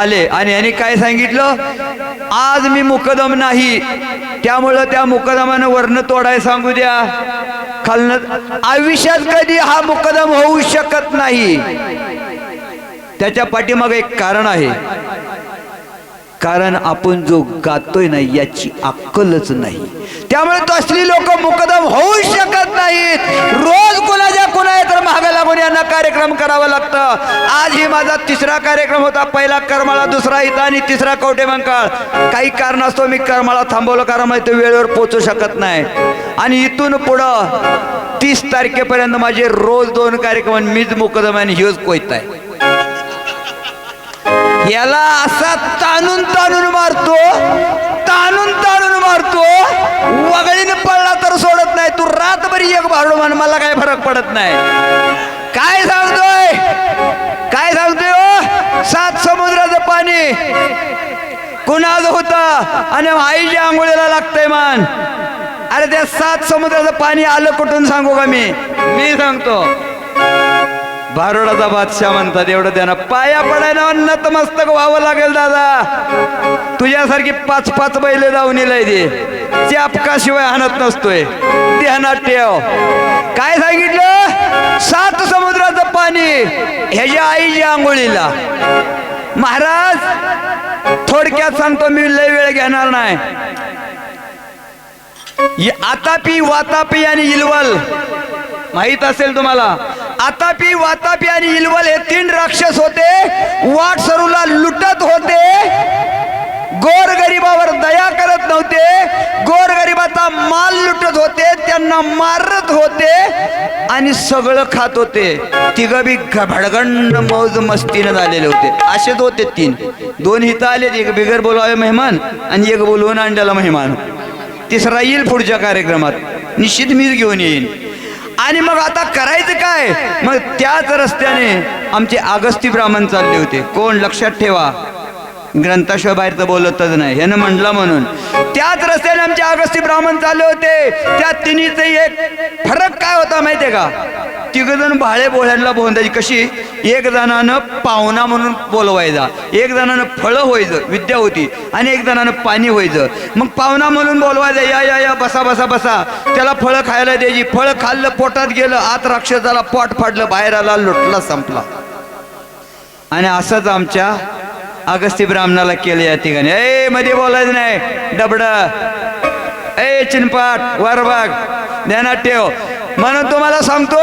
आले आणि यांनी काय सांगितलं, आज मी मुकदम नाही, त्यामुळं त्या मुकदमानं वर्ण तोडाय सांगू द्या, खालनं आयुष्यात कधी हा मुकदम होऊ शकत नाही. त्याच्या पाठीमागे एक कारण आहे, कारण आपण जो गातोय ना याची अक्कलच नाही. त्यामुळे तो असली लोक मुकदम होऊ शकत नाहीत. रोज कोणाच्या तर महागा लागून यांना कार्यक्रम करावा लागतं. आज ही माझा तिसरा कार्यक्रम होता. पहिला करमाळा, दुसरा इथं आणि तिसरा कवठेमहांकाळ. काही कारण असतो मी करमाळा थांबवलं, कारण मला तो वेळेवर पोहोचू शकत नाही. आणि इथून पुढं 30 तारखेपर्यंत माझे रोज 2 कार्यक्रम मीच मुकदम आणि ह्योच कोयता आहे. याला असा ताणून ताणून मारतो, ताणून ताणून मारतो, वगळीने पडला तर सोडत नाही. तू रातभर एक भाडू म्हण, मला काय फरक पडत नाही. काय सांगतोय, काय सांगतोय ओ, 7 समुद्राचं पाणी कुणाच होतं आणि आईच्या आंघोळीला लागतंय मान. अरे त्या 7 समुद्राचं पाणी आलं कुठून सांगू का मी सांगतो. भारुडाचा बादशाह म्हणतात, एवढं त्यांना पाया पडायला नतमस्तक व्हावं लागेल दादा. तुझ्यासारखी 5-5 बैल जाऊन येईल ते चापकाशिवाय हाणत नसतोय, ध्यानात ठेव. काय सांगितलं, 7 समुद्राचं पाणी ह्याच्या आईच्या आंघोळीला. महाराज थोडक्यात सांगतो, मी लय वेळ घेणार नाही. आतापी, वातापी आणि इलवल माहित असेल तुम्हाला. आतापी, वातापी आणि इलवल हे 3 राक्षस होते. वाट सरूला लुटत होते, गोरगरिबावर दया करत नव्हते, गोरगरिबाचा माल लुटत होते, त्यांना मारत होते आणि सगळं खात होते. तिघं बी भडगंड मौज मस्तीनं झालेले होते. असेच होते 3. 2 इथं आले, एक बिगर बोलवावे मेहमान आणि एक बोलवून आणलेला मेहमान. तिसरा येईल पुढच्या कार्यक्रमात, निश्चित मीच घेऊन येईन. आणि मग आता करायचं काय, मग त्याच रस्त्याने आमचे अगस्ती ब्राह्मण चालले होते. कोण, लक्षात ठेवा, ग्रंथाशिवाय बाहेरचं बोलतच नाही ह्यानं म्हटलं म्हणून. त्याच रस्त्याने आमचे अगस्ती ब्राह्मण चालले होते. त्या तिन्हीचा एक फरक काय होता माहितीये का, 3 जण भाळे बोळ्यांना बोंदायची. कशी, एक जणानं पाहुणा म्हणून बोलवायचा, एक जणानं फळं व्हायचं, विद्या होती, आणि एक जणानं पाणी व्हायचं. मग पाहुणा म्हणून बोलवायचं, या या या, बसा बसा बसा. त्याला फळं खायला द्यायची. फळं खाल्लं, पोटात गेलं, आत राक्षसाला पोट फाडलं, बाहेर आला, लुटला, संपला. आणि असंच आमच्या अगस्ती ब्राह्मणाला केलं या ठिकाणी. ए मध्ये बोलायचं नाही, डबड, ए चिनपाट, वरबाग, ध्यानात ठेव. म्हणून तुम्हाला सांगतो,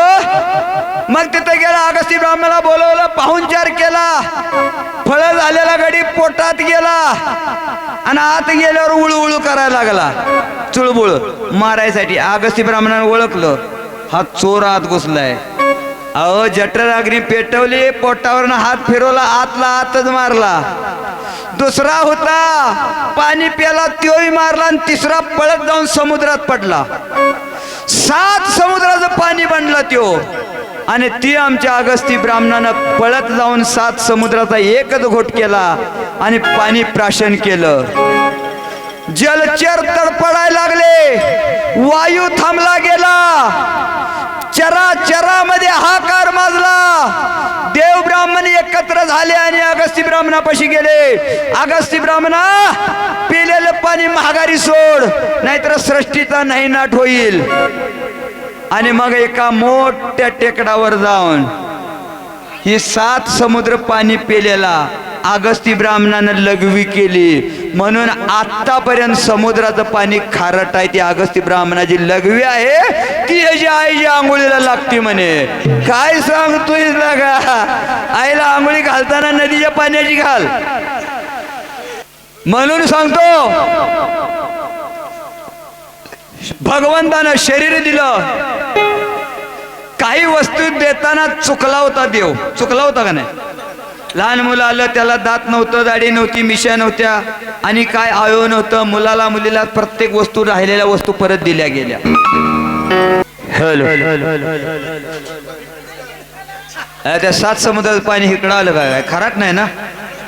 मग तिथे गेला, अगस्ती ब्राह्मणाला बोलवलं, पाहुणचार केला, फळं झालेला गडी पोटात गेला आणि आत गेल्यावर उळूउळू करायला लागला, चुळबुळ मारायसाठी. अगस्ती ब्राह्मणाने ओळखलं, हा चोर आत घुसलाय. अहो जठर अग्नी पेटवली, पोटावरनं हात फिरवला, आतला आतच मारला. दुसरा होता पाणी प्याला, तोही मारला. आणि तिसरा पळत जाऊन समुद्रात पडला. 7 समुद्राचं पाणी बनलं त्यो. आणि ती आमच्या अगस्ती ब्राह्मणानं पळत जाऊन 7 समुद्राचा एकच घोट केला आणि पाणी प्राशन केलं. जलचर तडपडायला लागले, वायू थांबला गेला, चराचरामध्ये हाकार माजला. देव ब्राह्मण एकत्र झाले आणि अगस्ती ब्राह्मणापाशी गेले. अगस्ती ब्राह्मणा, पिलेलं पाणी महागारी सोड, नाहीतर सृष्टीचा नाही नाट होईल. आणि मग एका मोठ्या टेकडावर जाऊन ही 7 समुद्र पाणी पिलेला अगस्ती ब्राह्मणानं लघवी केली. म्हणून आतापर्यंत समुद्राचं पाणी खारट आहे. ती अगस्ती ब्राह्मणाची लघवी आहे, ती ह्याची आईच्या आंघोळीला लागते म्हणे. काय सांगतोय का, आईला आंघोळी घालताना नदीच्या पाण्याची घाल. म्हणून सांगतो, भगवंतानं शरीर दिलं, काही वस्तू देताना चुकला होता देव. चुकला होता का नाही. लहान मुलं आलं, त्याला दात नव्हतं, दाढी नव्हती, मिशा नव्हत्या आणि काय आयो नव्हतं. मुलाला मुलीला प्रत्येक वस्तू, राहिलेल्या वस्तू परत दिल्या गेल्या. त्या 7 समुद्राचं पाणी इकडं आलं काय, खराट नाही ना,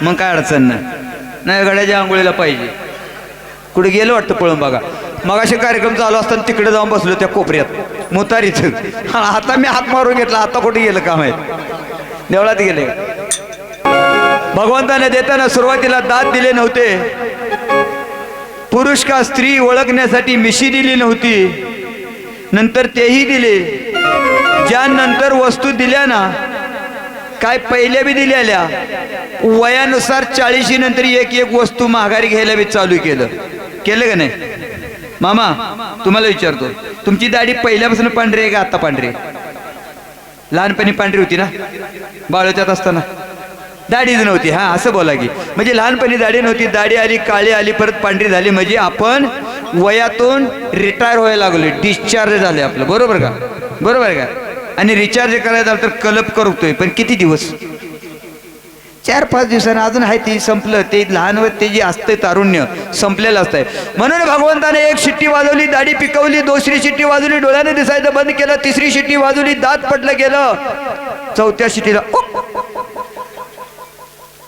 मग काय अडचण नाही. गड्याच्या आंघोळीला पाहिजे. कुठे गेलो वाटतं पळून बघा. मग असे कार्यक्रम चालू असताना तिकडे जाऊन बसलो त्या कोपऱ्यात मुतारीच. आता मी हात मारून घेतला, आता कुठे गेलं का माहित, देवळात गेले. भगवंताने देताना सुरुवातीला दात दिले नव्हते, पुरुष का स्त्री ओळखण्यासाठी मिशी दिली नव्हती, नंतर तेही दिले. ज्यानंतर वस्तू दिल्या ना, काय पहिल्या बी दिलेल्या, वयानुसार 40 नंतर एक एक वस्तू माघारी घ्यायला बी चालू केलं का नाही? मामा तुम्हाला विचारतो, तुमची दाढी पहिल्यापासून पांढरी आहे का आता पांढरी? लहानपणी पांढरी होती ना, बाळोत्यात असताना दाढीच नव्हती. हा असं बोला की, म्हणजे लहानपणी दाढी नव्हती, दाढी आली, काळी आली, परत पांढरी झाली, म्हणजे आपण वयातून रिटायर व्हायला लागलो, डिस्चार्ज झाले आपलं. बरोबर का? बरोबर का? आणि रिचार्ज करायला झालं तर कलप करतोय, पण किती दिवस? 4-5 दिवसांनी अजून आहे, ती संपलं. ते लहान व ते जे असतंय तारुण्य संपलेलं असतंय. म्हणून भगवंताने एक शिट्टी वाजवली, दाढी पिकवली, दुसरी शिट्टी वाजवली, डोळ्याने दिसायचं बंद केलं, तिसरी शिट्टी वाजवली, दात पडलं गेलं, चौथ्या शिट्टीला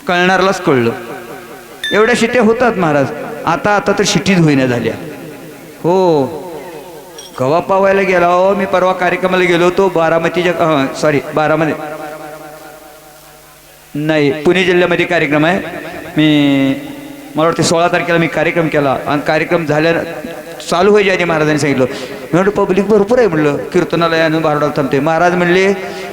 कळणारलाच कळलं. एवढ्या शिट्ट्या होतात महाराज. आता तर शिट्टीच होईना झाल्या. हो, गवा पावायला गेला हो मी. परवा कार्यक्रमाला गेलो होतो बारामतीच्या, बारामती नाही, पुणे जिल्ह्यामध्ये कार्यक्रम आहे. मला वाटतं 16 तारखेला मी कार्यक्रम केला, आणि कार्यक्रम झाल्या चालू व्हायच्या आधी महाराजांनी सांगितलं, मी म्हटलं पब्लिक भरपूर आहे म्हणलं, कीर्तनालयानं बारडाला थांबते. महाराज म्हणले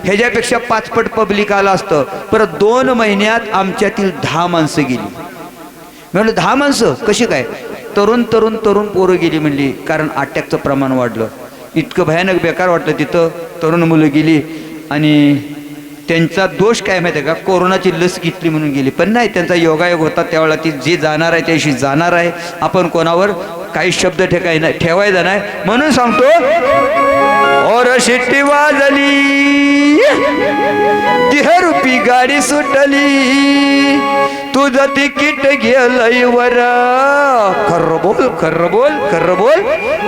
ह्याच्यापेक्षा 5 पट पब्लिक आलं असतं. परत 2 महिन्यात आमच्यातील 10 माणसं गेली. मी म्हटलं 10 माणसं कशी काय? तरुण पोरं गेली म्हणली, कारण अटॅकचं प्रमाण वाढलं. इतकं भयानक बेकार वाटलं तिथं. तरुण मुलं गेली, आणि त्यांचा दोष काय माहिती आहे का? कोरोनाची लस घेतली म्हणून गेली, पण नाही, त्यांचा योगायोग होता त्यावेळेला. ती जे जाणार आहे त्याशी जाणार आहे. आपण कोणावर काही शब्द ठेवायचा नाही. म्हणून सांगतो, और शिट्टी वाजली, 10 रुपी गाडी सुटली, तुझं तिकीट गेलंय वर. खर्र बोल.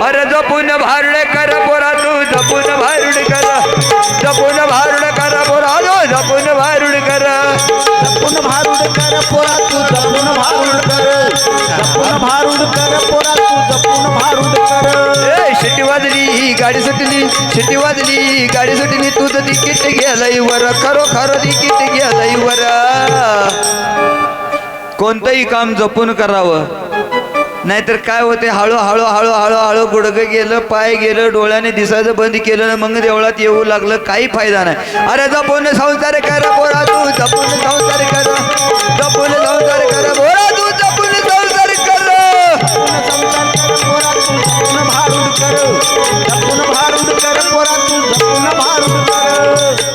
अरे जपून भारुड कर पोरा तू, जपून भारुड कर, जपून भारुड कर पोरा, जपून भारुड कर, जपून भारुड कर पोरा तू, जपून भारुड कर, जपून भारुड कर पोरा तू, जपून भारुड कर. शिट्टी वाजली, गाडी सुटली, शिट्टी वाजली, गाडी सुटली, तुझं तिकीट गेलंय वर. खरोखर तिकीट गेलंय वर. कोणतंही काम जपून करावं, नाहीतर काय होते, हळू गुडघं गेलं, पाय गेलं, डोळ्याने दिसायचं बंद केलं, मग देवळात येऊ लागलं, काही फायदा नाही. अरे जपून संसार कर